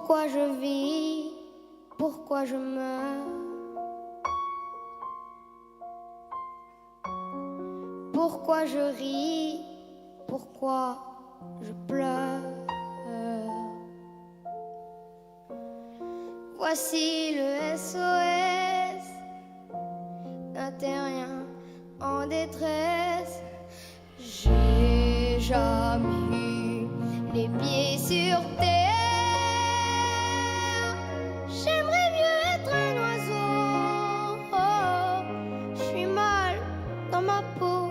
Pourquoi je vis, pourquoi je meurs, pourquoi je ris, pourquoi je pleure. Voici le SOS d'un terrien en détresse. J'ai jamais eu les pieds sur terre. J'aimerais mieux être un oiseau. Oh, je suis mal dans ma peau.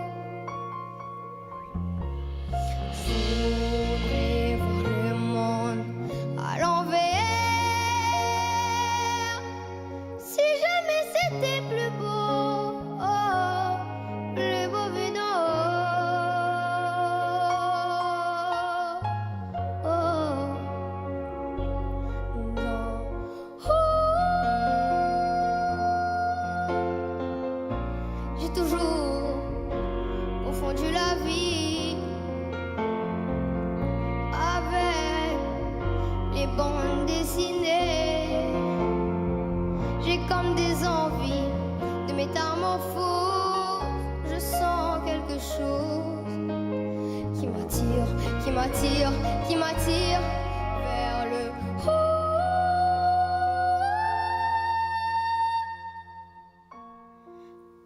Je voudrais voir le monde à l'envers. Si jamais c'était plus beau, oh, plus beau vu d'en haut. Oh, d'en haut. J'ai toujours confondu la vie avec les bandes dessinées. J'ai comme des envies de métamorphose. Je sens quelque chose qui m'attire, qui m'attire, qui m'attire vers le haut.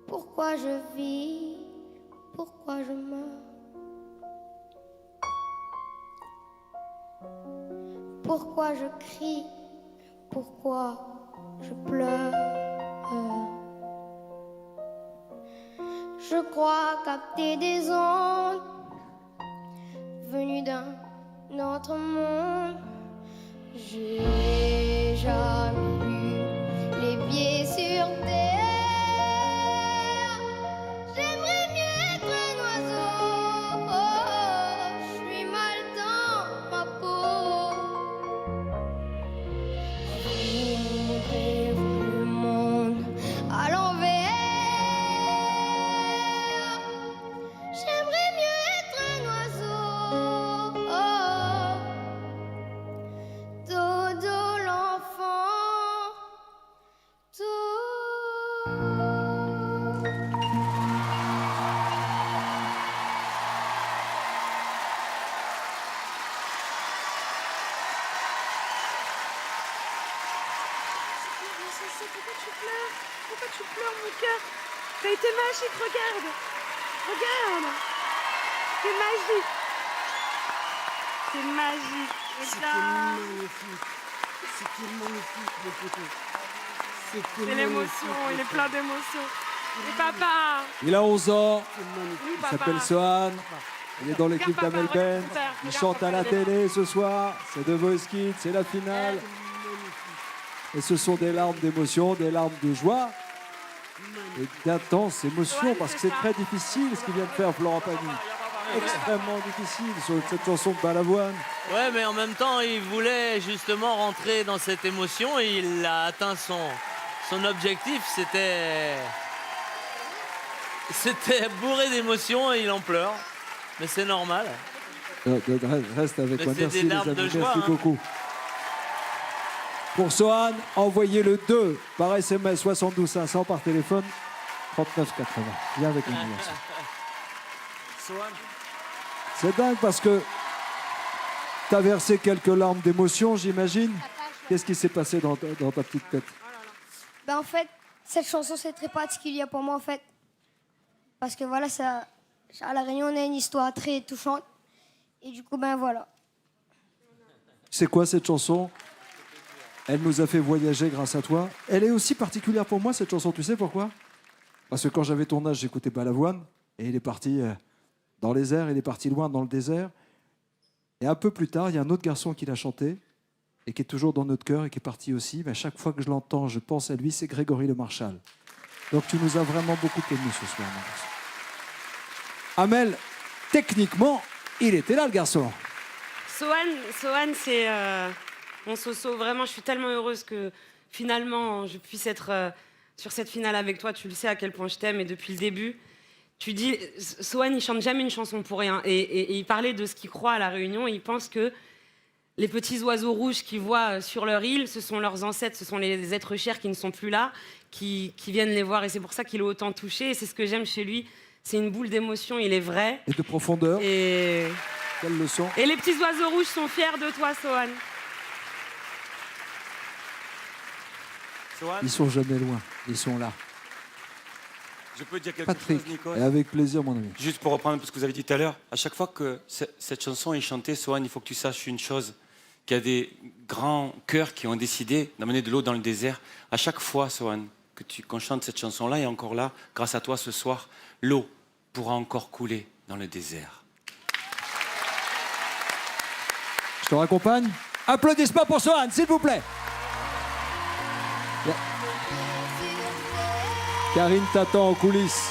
Pourquoi je vis, pourquoi je meurs, pourquoi je crie, pourquoi je pleure. Je crois capter des ondes venues d'un autre monde. J'ai jamais eu les pieds sur terre. J'aimerais mieux être un oiseau. Oh, je suis mal dans ma peau. J'aimerais voir le monde à l'envers. J'aimerais mieux être un oiseau. Oh, Dodo l'enfant. Pourquoi tu pleures, mon cœur? T'as été magique, regarde. Regarde. C'est magique. C'est magique. C'était magnifique, mon poteau. C'est l'émotion, il est plein d'émotions. Et papa. Il a 11 ans, Oui, il papa. s'appelle Sohan, il est dans l'équipe Regarde, papa, d'Amel regarde Ben, son père, il regarde, chante à la papa. télé ce soir, c'est The Voice Kids, c'est la finale. Et ce sont des larmes d'émotion, des larmes de joie et d'intenses émotions, parce que c'est très difficile ce qu'il vient de faire Florent Pagny. Extrêmement difficile sur cette chanson de Balavoine. Ouais, mais en même temps, il voulait justement rentrer dans cette émotion et il a atteint son objectif. C'était bourré d'émotions et il en pleure. Mais c'est normal. Reste avec Mais moi, c'est merci des les larmes amis, de joie, merci hein. beaucoup. Pour Sohan, envoyez le 2 par SMS 72 500, par téléphone 39 80. Viens avec nous, merci. C'est dingue parce que tu as versé quelques larmes d'émotion, j'imagine. Qu'est-ce qui s'est passé dans ta petite tête? Ben en fait, cette chanson c'est très particulier pour moi en fait. Parce que voilà, ça, à La Réunion, on a une histoire très touchante. Et du coup, ben voilà. C'est quoi cette chanson? Elle nous a fait voyager grâce à toi. Elle est aussi particulière pour moi, cette chanson. Tu sais pourquoi? Parce que quand j'avais ton âge, j'écoutais Balavoine. Et il est parti dans les airs, il est parti loin dans le désert. Et un peu plus tard, il y a un autre garçon qui l'a chanté et qui est toujours dans notre cœur et qui est parti aussi. Mais à chaque fois que je l'entends, je pense à lui, c'est Grégory Le Marchal. Donc tu nous as vraiment beaucoup émus ce soir, mon garçon. Amel, techniquement, il était là, le garçon. Sohan, c'est mon Soso. Vraiment, je suis tellement heureuse que finalement, je puisse être sur cette finale avec toi. Tu le sais à quel point je t'aime. Et depuis le début, tu dis, Sohan, il chante jamais une chanson pour rien. Et il parlait de ce qu'il croit à La Réunion. Et il pense que les petits oiseaux rouges qu'ils voient sur leur île, ce sont leurs ancêtres, ce sont les êtres chers qui ne sont plus là, qui viennent les voir. Et c'est pour ça qu'il est autant touché. Et c'est ce que j'aime chez lui. C'est une boule d'émotion, il est vrai. Et de profondeur. Et Quelle leçon. les petits oiseaux rouges sont fiers de toi, Sohan. Sohan, Ils sont jamais loin, ils sont là. je peux dire quelque Patrick, chose, Nico? et avec plaisir, mon ami. Juste pour reprendre ce que vous avez dit tout à l'heure, à chaque fois que cette chanson est chantée, Sohan, il faut que tu saches une chose, qu'il y a des grands cœurs qui ont décidé d'amener de l'eau dans le désert. À chaque fois, Sohan, qu'on chante cette chanson-là, et encore là, grâce à toi ce soir, l'eau pourra encore couler dans le désert. Je te raccompagne. Applaudissements pour Sohan, s'il vous plaît. Karine t'attend en coulisses.